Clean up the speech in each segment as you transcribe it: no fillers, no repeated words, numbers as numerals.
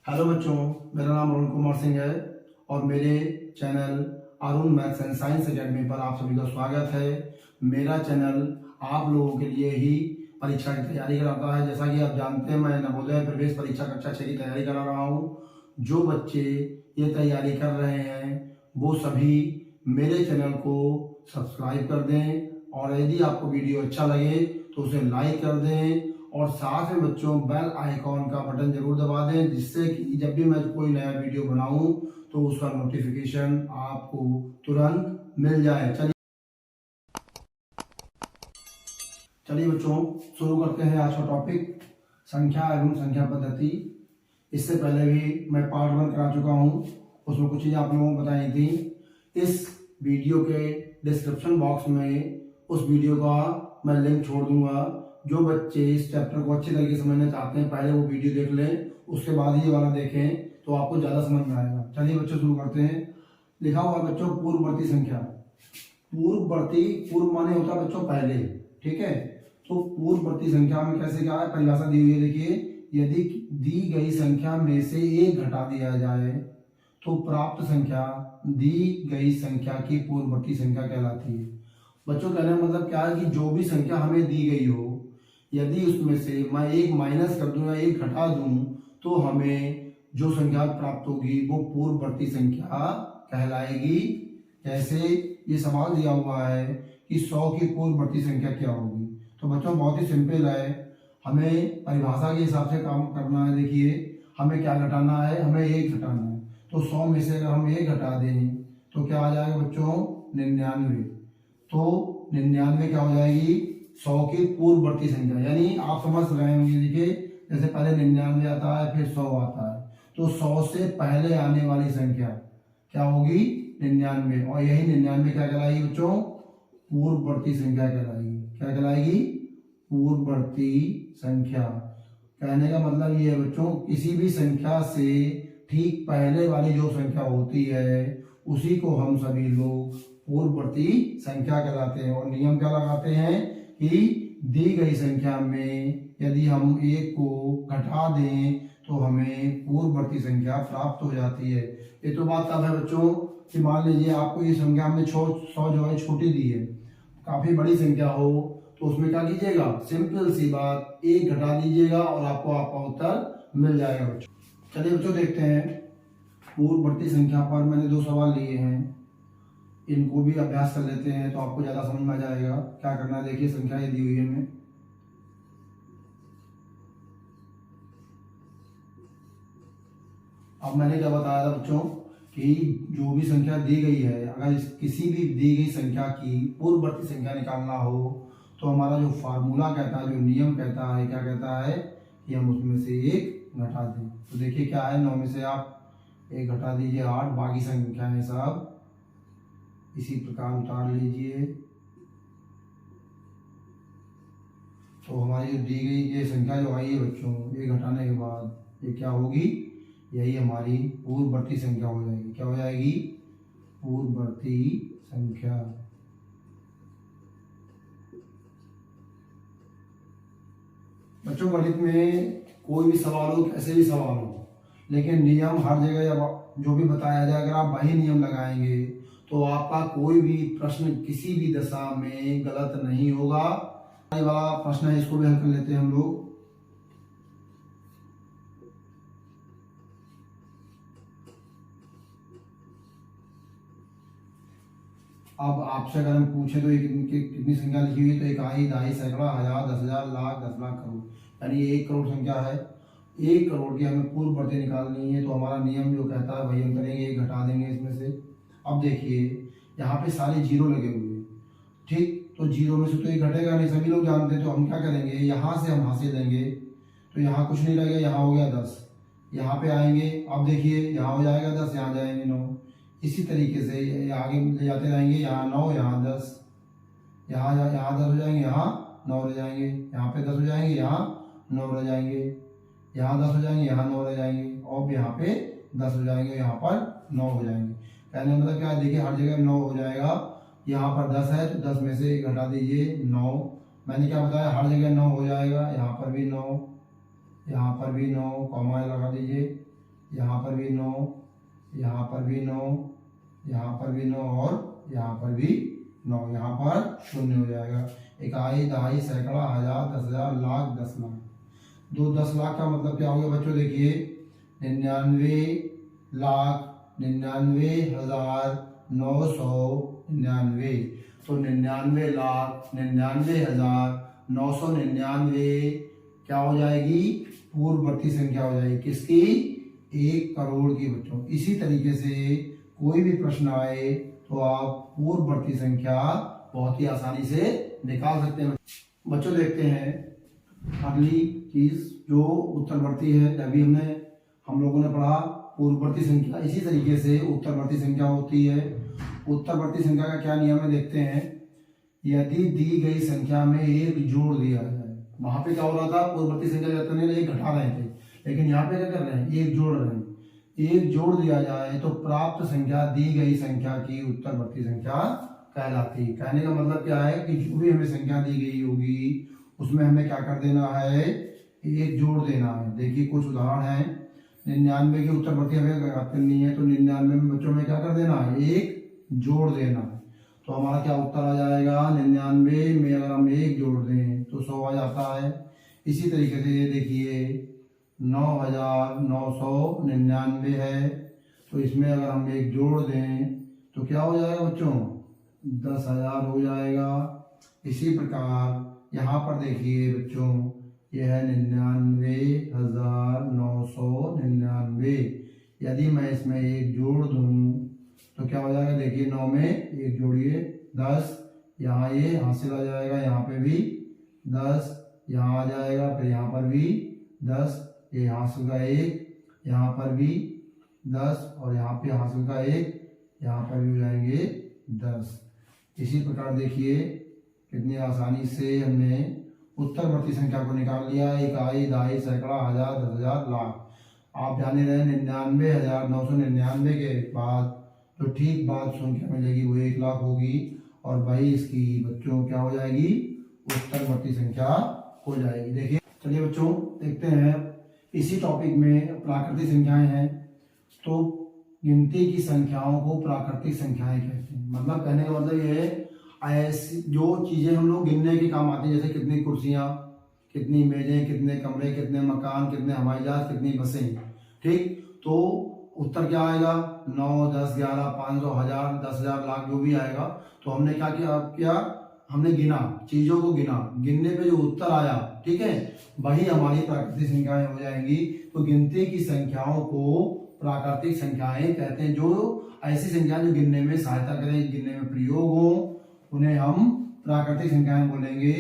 Hello बच्चों, मेरा नाम अरुण कुमार सिंह है और मेरे channel Arun maths and science academy पर आप सभी का स्वागत है। मेरा चैनल आप लोगों के लिए ही परीक्षा की तैयारी कराता है। जैसा कि आप जानते हैं, मैं नवोदय प्रवेश परीक्षा कक्षा 6 की तैयारी करा रहा हूँ। जो बच्चे ये तैयारी कर रहे हैं वो सभी मेरे चैनल को सब्सक्राइब कर दें और यदि आपको वीडियो अच्छा लगे तो उसे लाइक कर दें और साथ में बच्चों बेल आइकॉन का बटन जरूर दबा दें, जिससे कि जब भी मैं कोई नया वीडियो बनाऊं तो उसका नोटिफिकेशन आपको तुरंत मिल जाए। चलिए बच्चों, शुरू करते हैं आज का टॉपिक, संख्या एवं संख्या पद्धति। इससे पहले भी मैं पार्ट 1 करा चुका हूं, उसमें कुछ चीज़ें आप लोगों को बताई थी। इस वीडियो के डिस्क्रिप्शन बॉक्स में उस वीडियो का मैं लिंक छोड़ दूंगा। जो बच्चे इस चैप्टर को अच्छी तरीके से समझना चाहते हैं पहले वो वीडियो देख लें, उसके बाद ये वाला देखें तो आपको ज़्यादा समझ में आएगा। चलिए बच्चों शुरू करते हैं। लिखा हुआ है बच्चों पूर्ववर्ती संख्या। पूर्ववर्ती, पूर्व माने होता है बच्चों पहले, ठीक है। तो पूर्ववर्ती संख्या में कैसे क्या है, परिभाषा दी हुई है, देखिए। यदि दी गई संख्या में से एक घटा दिया जाए तो प्राप्त संख्या दी गई संख्या की पूर्ववर्ती संख्या कहलाती है। बच्चों कहने का मतलब क्या है कि जो भी संख्या हमें दी गई हो, यदि उसमें से मैं एक माइनस कर दूं या एक घटा दूं तो हमें जो संख्या प्राप्त होगी वो पूर्ववर्ती संख्या कहलाएगी। कैसे, ये सवाल दिया हुआ है कि 100 की पूर्ववर्ती संख्या क्या होगी। तो बच्चों बहुत ही सिंपल है, हमें परिभाषा के हिसाब से काम करना है। देखिए हमें क्या घटाना है, हमें एक घटाना है। तो 100 में से अगर हम एक घटा दें तो क्या आ जाएगा बच्चों, 99। तो 99 क्या हो जाएगी, 100 की पूर्ववर्ती संख्या। यानी आप समझ रहे होंगे, देखिए जैसे पहले 99 आता है फिर 100 आता है, तो 100 से पहले आने वाली संख्या क्या होगी, 99। और यही 99 क्या कहलाएगी बच्चों, पूर्ववर्ती संख्या कहलाएगी। क्या कहलाएगी, पूर्ववर्ती संख्या। कहने का मतलब ये है बच्चों, किसी भी संख्या से ठीक पहले वाली जो संख्या होती है उसी को हम सभी लोग पूर्ववर्ती संख्या कहलाते हैं। और नियम क्या लगाते हैं कि दी गई संख्या में यदि हम एक को घटा दें तो हमें पूर्ववर्ती संख्या प्राप्त हो जाती है। ये तो बात तब है बच्चों कि मान लीजिए आपको ये संख्या में 100 जो है छोटी दी है, काफी बड़ी संख्या हो तो उसमें क्या कीजिएगा, सिंपल सी बात, एक घटा दीजिएगा और आपको आपका उत्तर मिल जाएगा बच्चों। चलिए बच्चों देखते हैं, पूर्ववर्ती संख्या पर मैंने 2 सवाल लिए हैं, इनको भी अभ्यास कर लेते हैं तो आपको ज्यादा समझ में आ जाएगा। क्या करना है, देखिए संख्या ये दी हुई है हमें। अब मैंने क्या बताया था बच्चों कि जो भी संख्या दी गई है, अगर किसी भी दी गई संख्या की पूर्ववर्ती संख्या निकालना हो तो हमारा जो फार्मूला कहता है, जो नियम कहता है, क्या कहता है कि हम उसमें से एक घटा दें। तो देखिए क्या है, 9 में से आप एक घटा दीजिए 8, बाकी संख्याएं सब इसी प्रकार उतार लीजिए। तो हमारी जो दी गई ये संख्या जो आई है बच्चों, ये घटाने के बाद ये क्या होगी, यही हमारी पूर्ववर्ती संख्या हो जाएगी। क्या हो जाएगी, पूर्ववर्ती संख्या। बच्चों गणित में कोई भी सवाल हो, कैसे भी सवाल हो, लेकिन नियम हर जगह जो भी बताया जाए, अगर आप वही नियम लगाएंगे तो आपका कोई भी प्रश्न किसी भी दशा में गलत नहीं होगा। ये वाला प्रश्न है, इसको भी हल कर लेते हैं हम लोग। अब आपसे अगर हम पूछे तो कितनी संख्या लिखी हुई है, तो इकाई, दहाई, सैकड़ा, हजार, 10,000, लाख, 10 लाख, करोड़, यानी ये 1 करोड़ संख्या है। 1 करोड़ की हमें पूर्ववर्ती निकालनी है, तो हमारा नियम जो कहता है वही हम करेंगे, एक घटा देंगे इसमें से। अब देखिए यहाँ पे सारे जीरो लगे हुए हैं, ठीक, तो जीरो में से तो एक घटेगा नहीं, सभी लोग जानते हैं। तो हम क्या करेंगे, यहाँ से हम हासिल लेंगे, तो यहाँ कुछ नहीं लगेगा, यहाँ हो गया 10, यहाँ पे आएंगे, अब देखिए यहाँ हो जाएगा 10, यहाँ जाएंगे 9, इसी तरीके से आगे ले जाते रहेंगे। यहाँ 9, यहाँ 10, यहाँ 10 हो जाएंगे, यहाँ 9 रह जाएंगे, यहाँ पे 10 हो जाएंगे, यहाँ 9 रह जाएंगे, यहाँ 10 हो जाएंगे, यहाँ 9 रह जाएंगे, और यहाँ पे 10 हो जाएंगे, यहाँ पर 9 हो जाएंगे। कहने मतलब क्या है, देखिए हर जगह 9 हो जाएगा। यहाँ पर 10 है तो 10 में से घटा दीजिए 9। मैंने क्या बताया, हर जगह 9 हो जाएगा, यहाँ पर भी 9, यहाँ पर भी 9, कॉमा लगा दीजिए, यहाँ पर भी 9, यहाँ पर भी 9, यहाँ पर भी 9 और यहाँ पर भी 9, यहाँ पर 0 हो जाएगा। इकाई, दहाई, सैकड़ा, हजार, 10,000, लाख, 10 लाख। 10 लाख का मतलब क्या हो गया बच्चों? देखिए 99,99,999। तो 99,99,999 क्या हो जाएगी? पूर्ववर्ती संख्या हो जाएगी। किसकी? 1 करोड़ की बच्चों। इसी तरीके से कोई भी प्रश्न आए तो आप पूर्ववर्ती संख्या बहुत ही आसानी से निकाल सकते हैं। बच्चों देखते हैं अगली चीज जो उत्तरवर्ती है। अभी हम लोगों ने पढ़ा पूर्ववर्ती संख्या, इसी तरीके से उत्तरवर्ती संख्या होती है। उत्तरवर्ती संख्या का क्या नियम है देखते हैं। यदि दी गई संख्या में 1 जोड़ दिया जाए, वहां पे क्या हो रहा था? पूर्ववर्ती संख्या जाते हैं 1 घटा रहे थे, लेकिन यहाँ पे क्या कर रहे हैं? 1 जोड़ रहे हैं। 1 जोड़ दिया जाए तो प्राप्त संख्या दी गई संख्या की उत्तरवर्ती संख्या कहलाती है। कहने का मतलब क्या है कि जो भी हमें संख्या दी गई होगी उसमें हमें क्या कर देना है? 1 जोड़ देना है। देखिए कुछ उदाहरण है। 99 की उत्तरवर्ती हमें करनी है तो 99 में बच्चों में क्या कर देना है? 1 जोड़ देना है। तो हमारा क्या उत्तर आ जाएगा? 99 में अगर हम 1 जोड़ दें तो 100 आ जाता है। इसी तरीके से ये देखिए 9,999 है, तो इसमें अगर हम 1 जोड़ दें तो क्या हो जाएगा बच्चों? 10,000 हो जाएगा। इसी प्रकार यहाँ पर देखिए बच्चों यह है 99,999। यदि मैं इसमें 1 जोड़ दूं तो क्या हो जाएगा? देखिए 9 में 1 जोड़िए 10, यहाँ ये हासिल आ जाएगा, यहाँ पे भी 10, यहाँ आ जाएगा, फिर यहाँ पर भी 10, ये हासिल का 1, यहाँ पर भी 10 और यहाँ पे हासिल का 1, यहाँ पर भी हो जाएंगे 10। इसी प्रकार देखिए कितनी आसानी से हमने उत्तरवर्ती संख्या को निकाल लिया। इकाई, दहाई, सैकड़ा, हजार, 10,000, लाख। आप जाने रहे 99,999 के बाद तो ठीक बात संख्या मिलेगी वो 1 लाख होगी और वही इसकी बच्चों क्या हो जाएगी? उत्तरवर्ती संख्या हो जाएगी। देखिए चलिए बच्चों देखते हैं इसी टॉपिक में प्राकृतिक संख्याएं हैं। तो गिनती की संख्याओं को प्राकृतिक संख्याएं कहते हैं। मतलब कहने का मतलब ये है ऐसी जो चीजें हम लोग गिनने के काम आती है, जैसे कितनी कुर्सियां, कितनी मेजें, कितने कमरे, कितने मकान, कितने हवाई जहाज, कितनी बसें। ठीक, तो उत्तर क्या आएगा? 9, 10, 11, 500, 1000, 10,000, लाख जो भी आएगा। तो हमने क्या किया? हमने गिना, चीजों को गिना, गिनने पे जो उत्तर आया, ठीक है, वही हमारी प्राकृतिक संख्याएं हो जाएंगी। तो गिनती की संख्याओं को प्राकृतिक संख्याएं कहते हैं। जो ऐसी संख्याएं जो गिनने में सहायता करें, गिनने में प्रयोग हो, उन्हें हम प्राकृतिक संख्याएं बोलेंगे।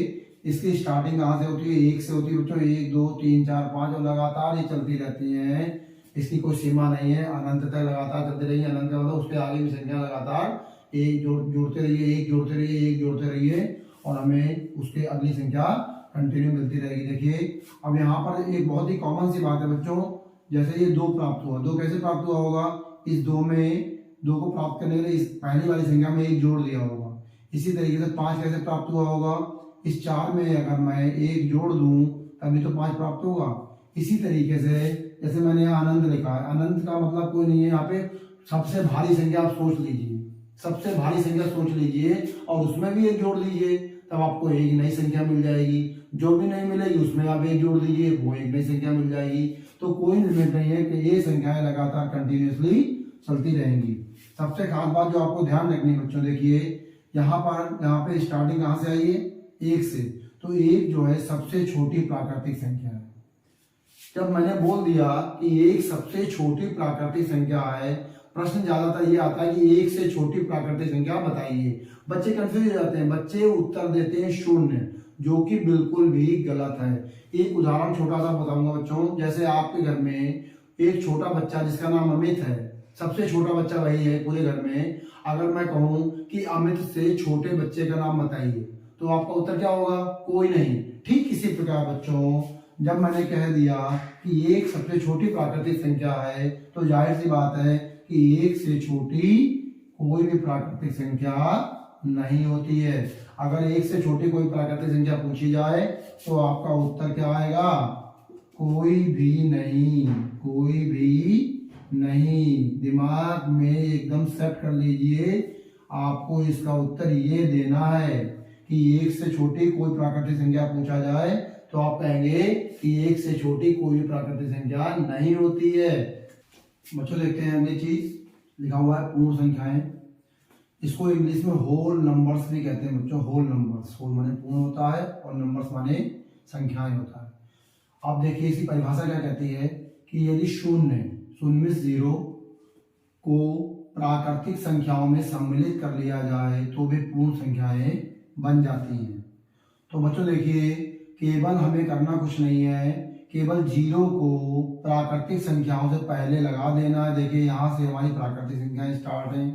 इसकी स्टार्टिंग कहाँ से होती है? 1 से होती है बच्चों। 1, 2, 3, 4, 5 और लगातार ये चलती रहती है। इसकी कोई सीमा नहीं है, अनंत तक लगातार चलती रही। अनंत का मतलब उसके आगे भी संख्या लगातार 1 जोड़ते रहिए, 1 जोड़ते रहिए, 1 जोड़ते रहिए और हमें उसके अगली संख्या कंटिन्यू मिलती रहेगी। देखिए अब यहाँ पर एक बहुत ही कॉमन सी बात है बच्चों, जैसे ये 2 प्राप्त हुआ। 2 कैसे प्राप्त हुआ होगा? इस 2 को प्राप्त करने के लिए इस पहली वाली संख्या में 1 जोड़ दिया होगा। इसी तरीके से 5 कैसे प्राप्त हुआ होगा? इस 4 में अगर मैं 1 जोड़ दूं तभी तो 5 प्राप्त होगा। इसी तरीके से जैसे मैंने यहाँ अनंत लिखा है, अनंत का मतलब कोई नहीं है। यहाँ पे सबसे भारी संख्या आप सोच लीजिए, सबसे भारी संख्या सोच लीजिए और उसमें भी 1 जोड़ दीजिए, तब आपको एक नई संख्या मिल जाएगी। जो भी नहीं मिलेगी उसमें आप 1 जोड़ दीजिए, वो एक नई संख्या मिल जाएगी। तो कोई लिमिट नहीं है कि ये संख्याएं लगातार कंटिन्यूसली चलती रहेंगी। सबसे खास बात जो आपको ध्यान रखनी है बच्चों, देखिए यहाँ पे स्टार्टिंग कहाँ से आई है? 1 से। तो 1 जो है सबसे छोटी प्राकृतिक संख्या है। जब मैंने बोल दिया कि 1 सबसे छोटी प्राकृतिक संख्या है, प्रश्न ज्यादातर ये आता है कि 1 से छोटी प्राकृतिक संख्या बताइए। बच्चे कंफ्यूज हो जाते हैं, बच्चे उत्तर देते हैं 0, जो कि बिल्कुल भी गलत है। एक उदाहरण छोटा सा बताऊंगा बच्चों। जैसे आपके घर में एक छोटा बच्चा जिसका नाम अमित है, सबसे छोटा बच्चा वही है पूरे घर में। अगर मैं कहूं कि अमित से छोटे बच्चे का नाम बताइए तो आपका उत्तर क्या होगा? कोई नहीं। ठीक इसी प्रकार बच्चों जब मैंने कह दिया कि 1 सबसे छोटी प्राकृतिक संख्या है तो जाहिर सी बात है कि 1 से छोटी कोई भी प्राकृतिक संख्या नहीं होती है। अगर 1 से छोटी कोई प्राकृतिक संख्या पूछी जाए तो आपका उत्तर क्या आएगा? कोई भी नहीं, कोई भी दिमाग में एकदम सेट कर लीजिए, आपको इसका उत्तर ये देना है कि 1 से छोटी कोई प्राकृतिक संख्या पूछा जाए तो आप कहेंगे कि 1 से छोटी कोई भी प्राकृतिक संख्या नहीं होती है। बच्चों देखते हैं अगली चीज, लिखा हुआ है पूर्ण संख्याएं। इसको इंग्लिश में होल नंबर्स भी कहते हैं बच्चों, होल नंबर्स। होल माने पूर्ण होता है और नंबर्स माने संख्याएं होता है। आप देखिए इसकी परिभाषा क्या कहती है कि यदि शून्य में 0 को प्राकृतिक संख्याओं में सम्मिलित कर लिया जाए तो वे पूर्ण संख्याएं बन जाती हैं। तो बच्चों देखिए केवल हमें करना कुछ नहीं है, केवल 0 को प्राकृतिक संख्याओं से पहले लगा देना है। देखिए यहाँ से हमारी प्राकृतिक संख्याएं स्टार्ट हैं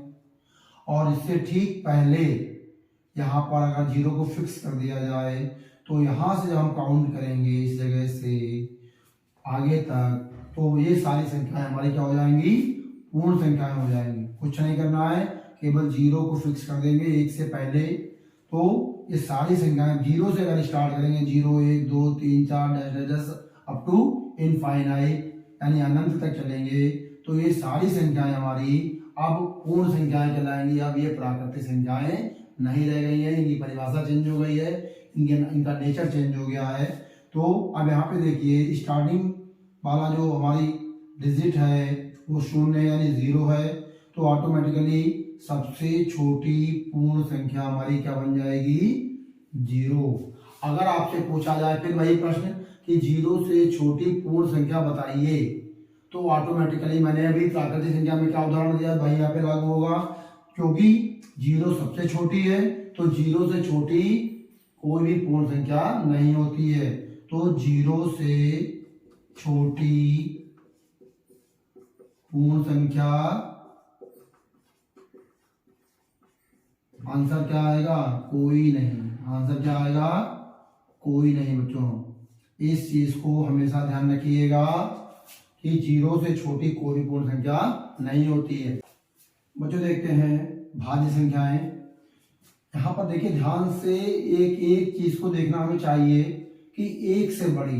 और इससे ठीक पहले यहाँ पर अगर 0 को फिक्स कर दिया जाए तो यहाँ से जब हम काउंट करेंगे इस जगह से आगे तक तो ये सारी संख्याएं हमारी क्या हो जाएंगी, पूर्ण संख्याएं हो जाएंगी। कुछ नहीं करना है, केवल 0 को फिक्स कर देंगे 1 से पहले, तो ये सारी संख्याएं 0 से अगर स्टार्ट करेंगे 0 1 2 3 4 डैश अप टू इनफाइनाइट यानी अनंत तक चलेंगे तो ये सारी संख्याएं हमारी अब पूर्ण संख्याएं कहलाएंगी। अब ये प्राकृतिक संख्याएं नहीं रह गई है, इनकी परिभाषा चेंज हो गई है, इनका नेचर चेंज हो गया है। तो अब यहाँ पे देखिए स्टार्टिंग वाला जो हमारी डिजिट है वो 0 यानी 0 है, तो ऑटोमेटिकली सबसे छोटी पूर्ण संख्या हमारी क्या बन जाएगी, 0। अगर आपसे पूछा जाए फिर वही प्रश्न कि 0 से छोटी पूर्ण संख्या बताइए तो ऑटोमेटिकली मैंने अभी प्राकृतिक संख्या में क्या उदाहरण दिया भाई यहाँ पे लागू होगा, क्योंकि 0 सबसे छोटी है तो 0 से छोटी कोई भी पूर्ण संख्या नहीं होती है। तो 0 से छोटी पूर्ण संख्या आंसर क्या आएगा, कोई नहीं। आंसर क्या आएगा, कोई नहीं। बच्चों इस चीज को हमेशा ध्यान रखिएगा कि 0 से छोटी कोई भी पूर्ण संख्या नहीं होती है। बच्चों देखते हैं भाज्य संख्याएं। यहाँ पर देखिए ध्यान से एक एक चीज को देखना हमें चाहिए कि 1 से बड़ी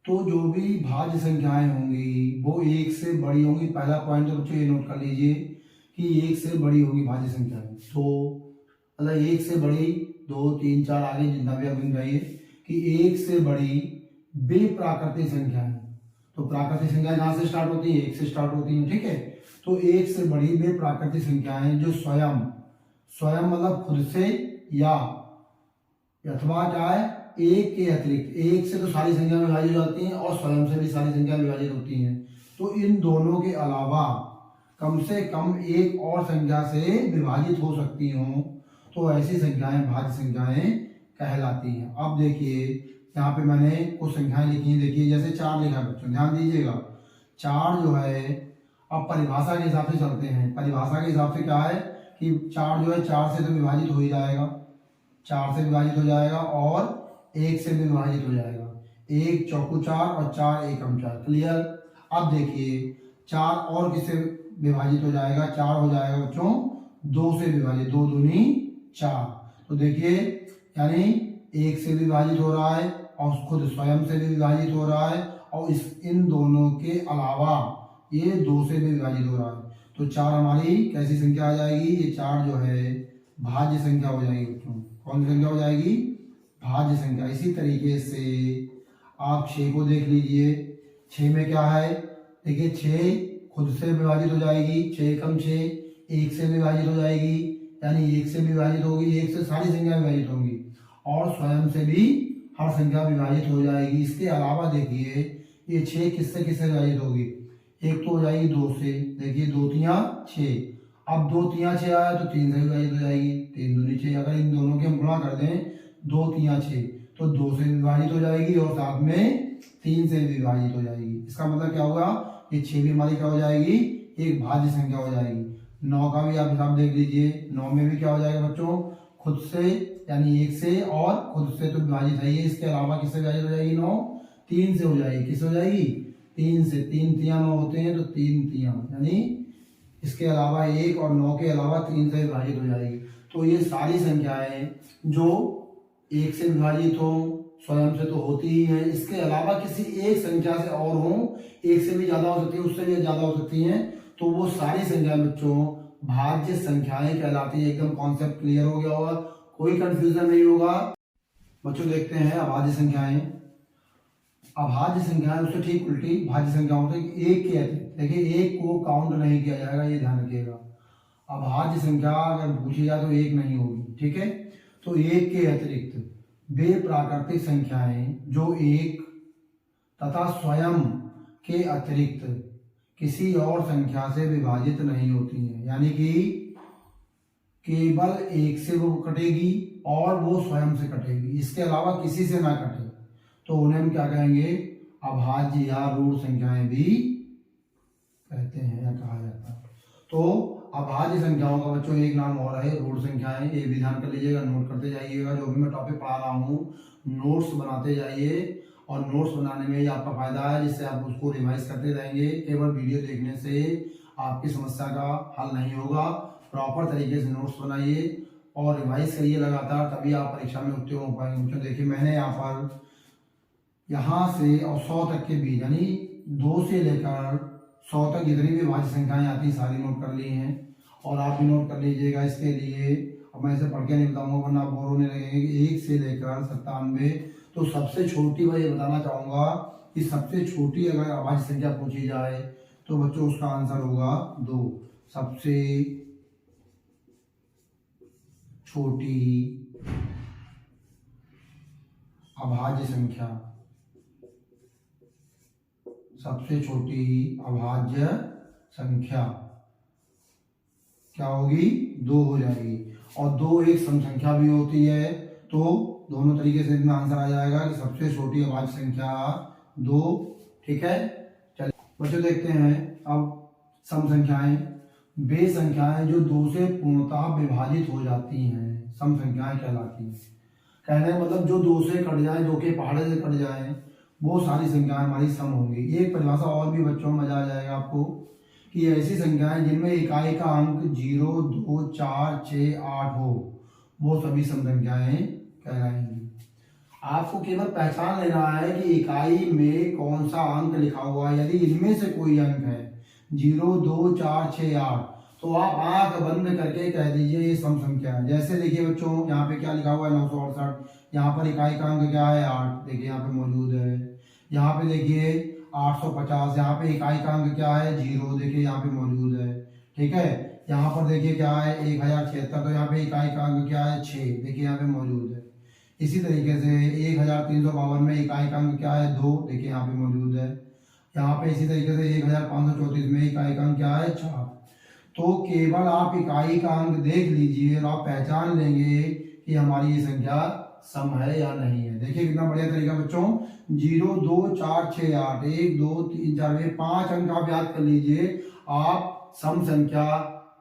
तो जो भी भाज्य संख्याएं होंगी वो 1 से बड़ी होंगी। पहला पॉइंट तो बच्चों ये नोट कर लीजिए कि 1 से बड़ी होगी भाज्य संख्याएं। तो मतलब 1 से बड़ी 2 3 4 आगे जितना भी आप गिनाइए कि 1 से बड़ी बे प्राकृतिक संख्याएं। तो प्राकृतिक संख्याएं कहाँ से स्टार्ट होती है, 1 से स्टार्ट होती है, ठीक है। तो 1 से बड़ी बे प्राकृतिक संख्याएं जो स्वयं मतलब खुद से या अथवा क्या है 1 के अतिरिक्त, 1 से तो सारी संख्या विभाजित हो जाती हैं और स्वयं से भी सारी संख्या विभाजित होती हैं। तो इन दोनों के अलावा कम से कम एक और संख्या से विभाजित हो सकती हों तो ऐसी संख्याएं भाज्य संख्याएं कहलाती हैं। अब देखिए यहाँ पे मैंने कुछ संख्याएं लिखी हैं, देखिए जैसे 4 लिखा है बच्चों, ध्यान दीजिएगा। 4 जो है, अब परिभाषा के हिसाब से चलते हैं। परिभाषा के हिसाब से क्या है कि 4 जो है 4 से तो विभाजित हो ही जाएगा, 4 से विभाजित हो जाएगा और 1 से भी विभाजित हो जाएगा। 1 चौको 4 और 4 एकम 4, क्लियर। अब देखिए 4 और किससे विभाजित हो जाएगा, 4 हो जाएगा बच्चों 2 से विभाजित, 2 दूनी 4। तो देखिए यानी 1 से विभाजित हो रहा है और खुद स्वयं से भी विभाजित हो रहा है और इन दोनों के अलावा ये 2 से भी विभाजित हो रहा है। तो 4 हमारी कैसी संख्या आ जाएगी, ये 4 जो है भाज्य संख्या हो जाएगी बच्चों। कौन सी संख्या हो जाएगी, भाज्य संख्या। इसी तरीके से आप 6 को देख लीजिए। 6 में क्या है, देखिए 6 खुद से विभाजित हो जाएगी, 6 कम 6, 1 से विभाजित हो जाएगी यानी 1 से विभाजित होगी, 1 से सारी संख्या विभाजित होंगी और स्वयं से भी हर संख्या विभाजित हो जाएगी। इसके अलावा देखिए ये 6 किससे किससे विभाजित होगी, एक तो हो जाएगी 2 से, देखिए 2 तिया 6। अब 2 तिया 6 आया तो 3 से विभाजित हो जाएगी, 3 दूनी 6। अगर इन दोनों के हम गुणा कर दें 2 तिया 6 तो 2 से विभाजित हो जाएगी और साथ में 3 से विभाजित हो जाएगी। इसका मतलब क्या होगा, ये 6 भी हमारी क्या हो जाएगी, एक भाज्य संख्या हो जाएगी। 9 का भी आप हिसाब देख लीजिए, 9 में भी क्या हो जाएगा बच्चों, खुद से यानी 1 से और खुद से तो विभाजित है ये, इसके अलावा किससे विभाजित हो जाएगी, 9 3 से हो जाएगी। किस हो जाएगी, 3 से। 3 तिया 9 होते हैं तो 3 तिया यानी इसके अलावा 1 और 9 के अलावा 3 से विभाजित हो जाएगी। तो ये सारी संख्याएं जो 1 से विभाजित हो स्वयं से तो होती ही है, इसके अलावा किसी एक संख्या से और हो, 1 से भी ज्यादा हो सकती है, उससे भी ज्यादा हो सकती है, तो वो सारी संख्याएं बच्चों भाज्य संख्याएं कहलाती है। एकदम कॉन्सेप्ट क्लियर हो गया होगा, कोई कंफ्यूजन नहीं होगा। बच्चों देखते हैं अभाज्य संख्याएं। अभाज्य संख्याएं उससे ठीक उल्टी भाज्य संख्याओं होती है। एक के देखिए, एक को काउंट नहीं किया जाएगा, ये ध्यान रखिएगा। अभाज्य संख्या अगर पूछी जाए तो एक नहीं होगी, ठीक है। तो एक के अतिरिक्त वे प्राकृतिक संख्याएं जो एक तथा स्वयं के अतिरिक्त किसी और संख्या से विभाजित नहीं होती हैं, यानी कि केवल एक से वो कटेगी और वो स्वयं से कटेगी, इसके अलावा किसी से ना कटे, तो उन्हें हम क्या कहेंगे, अभाज्य या रूढ़ संख्याएं भी कहते हैं या कहा जाता है। तो अभाज्य संख्याओं का बच्चों एक नाम और है रूढ़ संख्याएं। ये भी ध्यान कर लीजिएगा, नोट करते जाइएगा। जो भी मैं टॉपिक पढ़ा रहा हूँ नोट्स बनाते जाइए, और नोट्स बनाने में ही आपका फायदा है, जिससे आप उसको रिवाइज करते रहेंगे। केवल वीडियो देखने से आपकी समस्या का हल नहीं होगा। प्रॉपर तरीके से नोट्स बनाइए और रिवाइज करिए लगातार, तभी आप परीक्षा में उत्तीर्ण हो पाएंगे। तो देखिए मैंने यहाँ से और 100 तक के बीच, यानी 2 से लेकर 100 तक जितनी भी भाज्य संख्याएं आती हैं सारी नोट कर ली हैं, और आप भी नोट कर लीजिएगा। इसके लिए अब मैं इसे पढ़ के नहीं बताऊंगा वरना आप बोर होने लगेंगे। 1 से लेकर 97, तो सबसे छोटी मैं ये बताना चाहूंगा कि सबसे छोटी अगर अभाज्य संख्या पूछी जाए तो बच्चों उसका आंसर होगा 2। सबसे छोटी अभाज्य संख्या, सबसे छोटी अभाज्य संख्या क्या होगी, 2 हो जाएगी। और 2 एक सम संख्या भी होती है, तो दोनों तरीके से इसमें आंसर आ जाएगा कि सबसे छोटी अभाज्य संख्या 2, ठीक है। चलिए बच्चों देखते हैं अब सम संख्याएं। वे संख्याएं जो 2 से पूर्णतः विभाजित हो जाती हैं सम संख्याएं कहलाती हैं। कहने का मतलब जो 2 से कट जाए, 2 के पहाड़े से कट जाए, वो सारी संख्याएं हमारी सम होंगी। एक परिभाषा और भी बच्चों में मजा आ जाएगा आपको कि ऐसी संख्याएं जिनमें इकाई का अंक 0, 2, 4, 6, 8 हो, वो सभी सम संख्याएं कहलाएंगी। आपको केवल पहचान लेना है कि इकाई में कौन सा अंक लिखा हुआ है। यदि इनमें से कोई अंक है 0, 2, 4, 6, 8, तो आप आंख बंद करके कह दीजिए ये सम संख्या है। जैसे देखिए बच्चों यहाँ पे क्या लिखा हुआ है 968, यहाँ पर इकाई का अंक क्या है 8, देखिए यहाँ पे मौजूद है। यहाँ पे देखिए 850, यहाँ पे इकाई का अंक क्या है 0, देखिए यहाँ पे मौजूद है, ठीक है। यहाँ पर देखिए क्या है 1076, तो यहाँ पे इकाई का अंक क्या है 6, देखिए यहाँ पे मौजूद है। इसी तरीके से 1352 में इकाई का अंक क्या है 2, देखिए यहाँ पे मौजूद है। यहाँ पे इसी तरीके से 1534 में इकाई का अंक क्या है 4। तो केवल आप इकाई का अंक देख लीजिए और आप पहचान लेंगे कि हमारी ये संख्या सम है या नहीं है। देखिए कितना बढ़िया तरीका बच्चों, 0, 2, 4, 6, 8, 1, 2, 3, 4, ये 5 अंक आप याद कर लीजिए। आप सम संख्या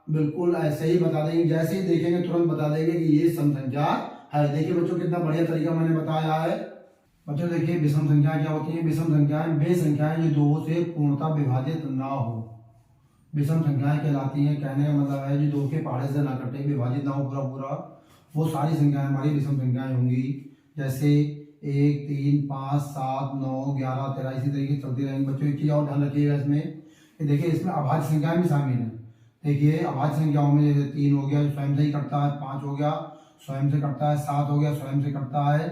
बिल्कुल ऐसे ही बता देंगे, जैसे ही देखेंगे तुरंत बता देंगे कि ये सम संख्या है। देखिए बच्चों कितना बढ़िया तरीका मैंने बताया है। बच्चों देखिए विषम संख्याएं क्या होती हैं। विषम संख्याएं वे संख्याएं जो 2 से पूर्णतः विभाजित ना हो, विषम संख्याएं कहलाती हैं। कहने का मतलब है जो 2 के पहाड़े से ना कटे, विभाजित ना हो पूरा पूरा, वो सारी संख्याएं हमारी विषम संख्याएं होंगी। जैसे 1, 3, 5, 7, 9, 11, 13 इसी तरीके चलती रहेंगी। बच्चों एक चीज और ध्यान रखिएगा इसमें कि देखिए इसमें अभाज्य संख्याएं भी शामिल हैं। देखिए अभाज्य संख्याओं में जैसे 3 हो गया स्वयं से ही कटता है, 5 हो गया स्वयं से कटता है, 7 हो गया स्वयं से कटता है,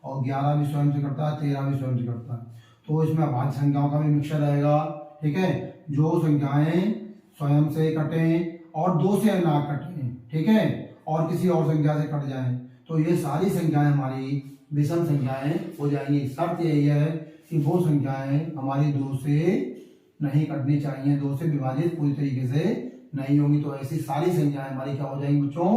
और 11 भी स्वयं से कटता है, 13 भी स्वयं से कटता है। तो इसमें अभाज्य संख्याओं का भी मिक्सचर रहेगा, ठीक है। जो संख्याएं स्वयं से कटें और 2 से ना कटें, ठीक है, और किसी और संख्या से कट जाएं, तो ये सारी संख्याएं हमारी विषम संख्याएं हो जाएंगी। शर्त यही है कि वो संख्याएं हमारी 2 से नहीं कटनी चाहिए, 2 से विभाजित पूरी तरीके से नहीं होगी। तो ऐसी सारी संख्याएं हमारी क्या हो जाएंगी बच्चों,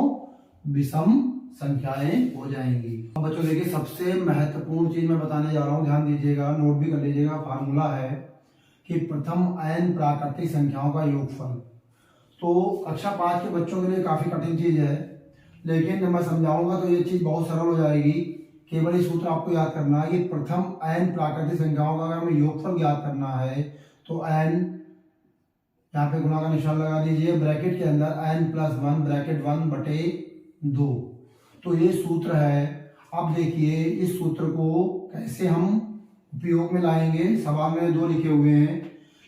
विषम संख्याएं हो जाएंगी। अब बच्चों देखिए सबसे महत्वपूर्ण चीज मैं बताने जा रहा हूँ, ध्यान दीजिएगा, नोट भी कर लीजिएगा। फार्मूला है कि प्रथम n प्राकृतिक संख्याओं का योगफल। तो कक्षा 5 के बच्चों के लिए काफी कठिन चीज है, लेकिन जब मैं समझाऊंगा तो ये चीज बहुत सरल हो जाएगी। केवल ये सूत्र आपको याद करना है कि प्रथम n प्राकृतिक संख्याओं का अगर हमें योगफल याद करना है तो n, यहाँ पे गुणा का निशान लगा दीजिए, ब्रैकेट के अंदर n+1 ब्रैकेट 1/2। तो ये सूत्र है। अब देखिए इस सूत्र को कैसे हम उपयोग में लाएंगे। सवाल में 2 लिखे हुए हैं,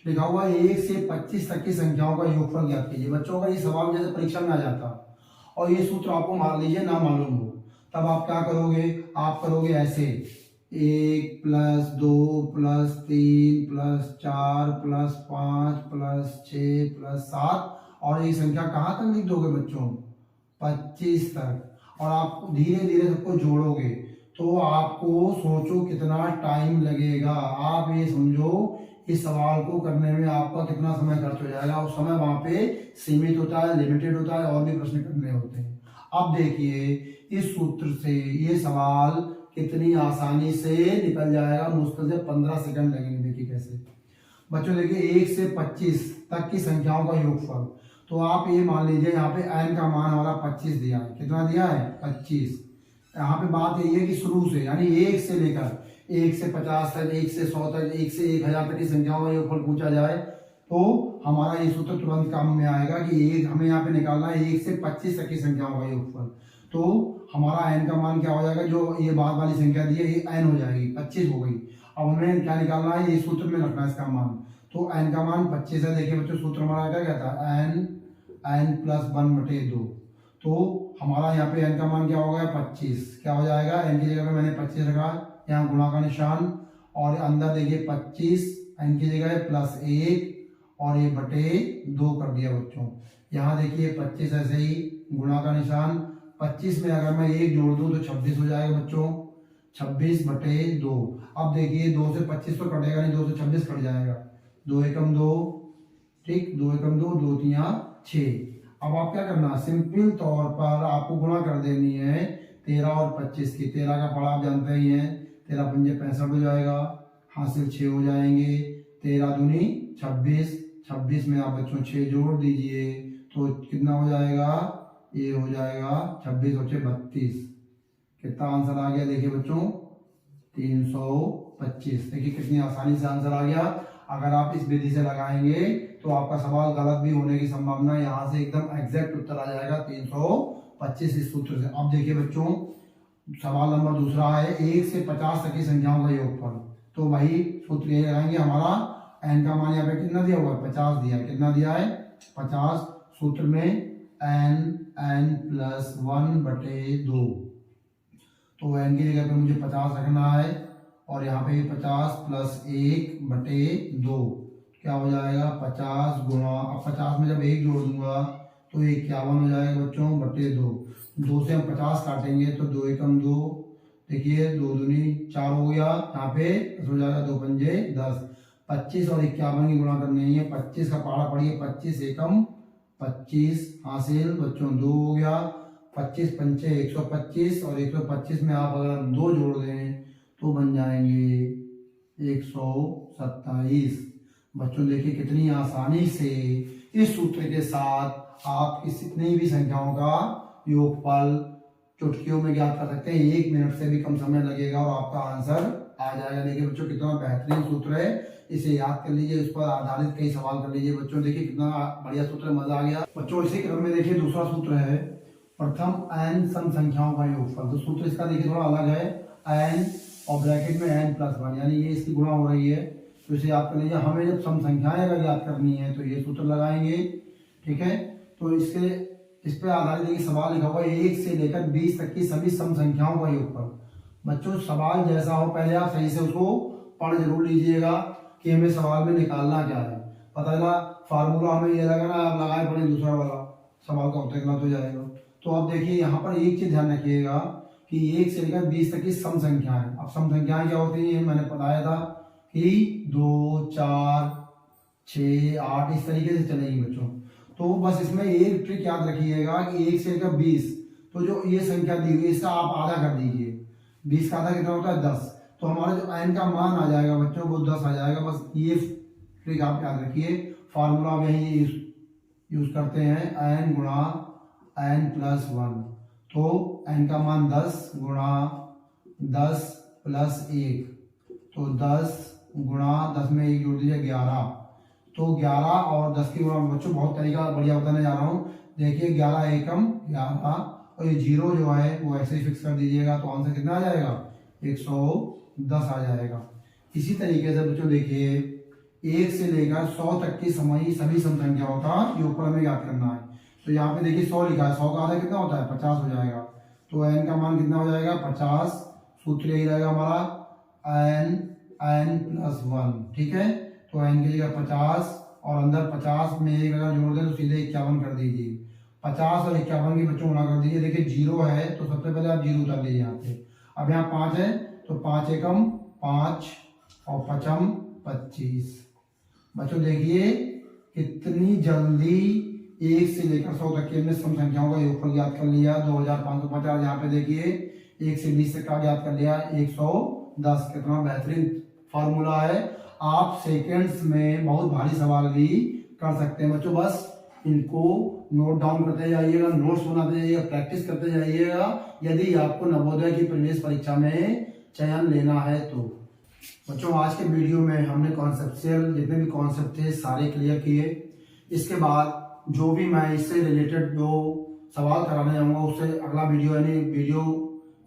लिखा हुआ है 1 से 25 तक की संख्याओं का योगफल ज्ञात कीजिए। बच्चों का ये सवाल जैसे परीक्षा में आ जाता और ये सूत्र आपको मान लीजिए ना मालूम हो, तब आप क्या करोगे, आप करोगे ऐसे 1 + 2 + 3 + 4 + 5 + 6 + 7 और ये संख्या कहाँ तक लिख दोगे बच्चों, 25 तक। और आप धीरे धीरे सबको जोड़ोगे तो आपको सोचो कितना टाइम लगेगा। आप ये समझो इस सवाल को करने में आपका कितना समय खर्च हो जाएगा, और समय वहां पे सीमित होता है, लिमिटेड होता है, और भी प्रश्न करने होते हैं। अब देखिए इस सूत्र से ये सवाल कितनी आसानी से निकल जाएगा, मुश्किल से 15 सेकंड लगेंगे। देखिए कैसे बच्चों, देखिए 1 से 25 तक की संख्याओं का योगफल। तो आप ये मान लीजिए यहाँ पे n का मान हमारा 25 दिया है। कितना दिया है, 25। यहाँ पे बात यही है कि शुरू से यानी 1 से लेकर 1 से 50 तक, 1 से 100 तक, 1 से 1000 तक की संख्याओं का योगफल पूछा जाए तो हमारा ये सूत्र तुरंत काम में आएगा कि एक हमें यहाँ पे निकालना है 1 से 25 तक की संख्याओं का योगफल। तो हमारा n का मान क्या हो जाएगा, जो ये बाद वाली संख्या दी है ये n हो जाएगी, 25 हो गई। अब हमें क्या निकालना है, ये सूत्र में रखना है इसका मान। तो n का मान 25 है। देखिए बच्चों सूत्र हमारा क्या कहता है, n + 1/2। तो हमारा यहाँ पे n का मान क्या होगा, 25। क्या हो जाएगा, n की जगह पे मैंने 25 रखा, यहाँ गुणा का निशान, और अंदर देखिए 25 n की जगह +1 और ये बटे 2 कर दिया बच्चों। यहाँ देखिए 25 ऐसे ही गुणा का निशान, 25 में अगर मैं 1 जोड़ दूं तो 26 हो जाएगा बच्चों, 26/2। अब देखिए 2 से 25 तो कटेगा नहीं, 2 से 26 कट जाएगा, 2 एकम 2, ठीक, 2 एकम 2, 2 तिया 6। अब आप क्या करना, सिंपल तौर पर आपको गुणा कर देनी है 13 और 25 की। 13 का पढ़ा आप जानते ही हैं, 13 पंजे 65 हो जाएगा, हासिल 6 हो जाएंगे, 13 दूनी 26, 26 में आप बच्चों 6 जोड़ दीजिए तो कितना हो जाएगा, ये हो जाएगा 26 और 6 32। कितना आंसर आ गया, देखिए बच्चों 325। देखिए कितनी आसानी से आंसर आ गया। अगर आप इस विधि से लगाएंगे तो आपका सवाल गलत भी होने की संभावना, यहाँ से एकदम एग्जैक्ट उत्तर आ जाएगा 325 इस सूत्र से। अब देखिए बच्चों सवाल नंबर दूसरा है 1 से 50 तक की संख्याओं का योगफल। तो वही सूत्र ये लगाएंगे, हमारा n का मान यहाँ पे कितना दिया हुआ है, 50 दिया है। कितना दिया है, 50। सूत्र में n + 1/2। तो n की जगह पे मुझे 50 रखना है और यहाँ पे 50 + 1/2 क्या हो जाएगा, 50 गुणा, अब 50 में जब 1 जोड़ दूंगा तो 51 हो जाएगा बच्चों, बटे 2। 2 से हम 50 काटेंगे तो 2 एकम 2, देखिए 2 दूनी 4 हो गया, यहाँ पे 10 हो जाएगा, 2 पंजे 10। 25 और 51 की गुणा करनी है, 25 का पहाड़ा पड़िए, 25 एकम 25 हासिल बच्चों 2 हो गया, 25 पंचे 125 और 125 में आप अगर 2 जोड़ दें तो बन जाएंगे 127। बच्चों देखिए कितनी आसानी से इस सूत्र के साथ आप कितनी भी संख्याओं का योगफल चुटकियों में ज्ञात कर सकते हैं। 1 मिनट से भी कम समय लगेगा और आपका आंसर आ जाएगा। देखिए बच्चों कितना बेहतरीन सूत्र है, इसे याद कर लीजिए, इस पर आधारित कई सवाल कर लीजिए बच्चों। देखिए कितना बढ़िया सूत्र, मजा आ गया बच्चों। इसी क्रम में देखिए दूसरा सूत्र है प्रथम n सम संख्याओं का योगफल। तो सूत्र इसका देखिए थोड़ा अलग है, n और ब्रैकेट में n + 1 यानी ये इसकी गुणा हो रही है, तो इसे याद कर लीजिए। हमें जब सम संख्याएं अगर याद करनी है तो ये सूत्र लगाएंगे, ठीक है। तो इस पे आधारित देखिए सवाल लिखा हुआ है 1 से लेकर 20 तक की सभी सम संख्याओं का योगफल। बच्चों सवाल जैसा हो पहले आप सही से उसको पढ़ जरूर लीजिएगा कि हमें सवाल में निकालना क्या है। पता चला फार्मूला हमें ये लगा ना, आप लगाए पड़े दूसरा वाला, सवाल का उत्तर गलत हो जाएगा। तो अब देखिए यहाँ पर एक चीज ध्यान रखिएगा कि 1 से लेकर 20 तक की सम संख्याएं। अब सम संख्याएं क्या होती है, मैंने बताया था कि 2, 4, 6, 8 इस तरीके से चलेगी बच्चों। तो बस इसमें एक ट्रिक याद रखिएगा कि 1 से लेकर 20, तो जो ये संख्या दी हुई इसका आप आधा कर दीजिए। 20 का आधा कितना होता है, 10। तो हमारा जो n का मान आ जाएगा बच्चों वो 10 आ जाएगा। बस ये ट्रिक आप याद रखिए। फार्मूला आप यही यूज करते हैं, n गुणा n + 1। तो n का मान 10 गुणा 10 + 1, तो 10 गुणा 10 में 1 जोड़ दीजिए 11। तो 11 और 10 की गुणा बच्चों बहुत तरीका बढ़िया बताने जा रहा हूँ। देखिए 11 एकम 11 और ये 0 जो है वो ऐसे ही फिक्स कर दीजिएगा, तो आंसर कितना आ जाएगा, 110 आ जाएगा। इसी तरीके से बच्चों देखिए 1 से लेकर 100 तक की सभी सम संख्याओं का योगफल हमें ज्ञात करना है। तो यहाँ पे देखिए 100 लिखा है, 100 का आधा कितना होता है 50 हो जाएगा। तो n का मान कितना हो जाएगा 50। सूत्र यही रहेगा हमारा n प्लस 1, ठीक है। तो n की जगह 50 और अंदर 50 में एक अगर जोड़ दें तो सीधे 51 कर दीजिए। 50 और 51 की बच्चों गुणा कर दीजिए। देखिए 0 है तो सबसे पहले आप 0 उतार लीजिए यहाँ पे। अब यहाँ 5 है तो 5 एकम 5 और 5m 25। बच्चों देखिए कितनी जल्दी 1 से लेकर 100 तक के हमने सम संख्याओं का योगफल ज्ञात कर लिया। 2550। यहाँ पे देखिए 1 से 20 तक का ज्ञात कर लिया 110। कितना बेहतरीन फॉर्मूला है। आप सेकंड्स में बहुत भारी सवाल भी कर सकते हैं बच्चों। बस इनको नोट डाउन करते जाइएगा, नोट्स बनाते जाइएगा, प्रैक्टिस करते जाइएगा यदि आपको नवोदय की प्रवेश परीक्षा में चयन लेना है तो। बच्चों आज के वीडियो में हमने कॉन्सेप्चुअल जितने भी कॉन्सेप्ट थे सारे क्लियर किए। इसके बाद जो भी मैं इससे रिलेटेड जो सवाल कराने जाऊंगा उससे अगला वीडियो यानी वीडियो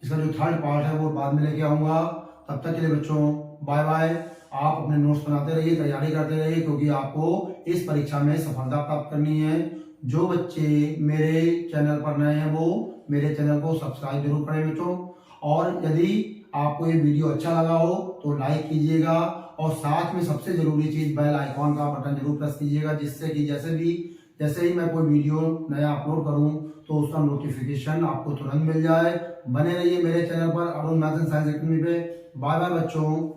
इसका जो थर्ड पार्ट है वो बाद में लेके आऊंगा। तब तक के लिए बच्चों बाय बाय। आप अपने नोट्स बनाते रहिए, तैयारी करते रहिए, क्योंकि आपको इस परीक्षा में सफलता प्राप्त करनी है। जो बच्चे मेरे चैनल पर नए हैं वो मेरे चैनल को सब्सक्राइब जरूर करें बच्चों। और यदि आपको ये वीडियो अच्छा लगा हो तो लाइक कीजिएगा और साथ में सबसे जरूरी चीज बेल आइकॉन का बटन जरूर प्रेस कीजिएगा, जिससे कि जैसे ही मैं कोई वीडियो नया अपलोड करूं तो उसका नोटिफिकेशन आपको तुरंत मिल जाए। बने रहिए मेरे चैनल पर Arun maths and science academy पे। बाय बाय बच्चों।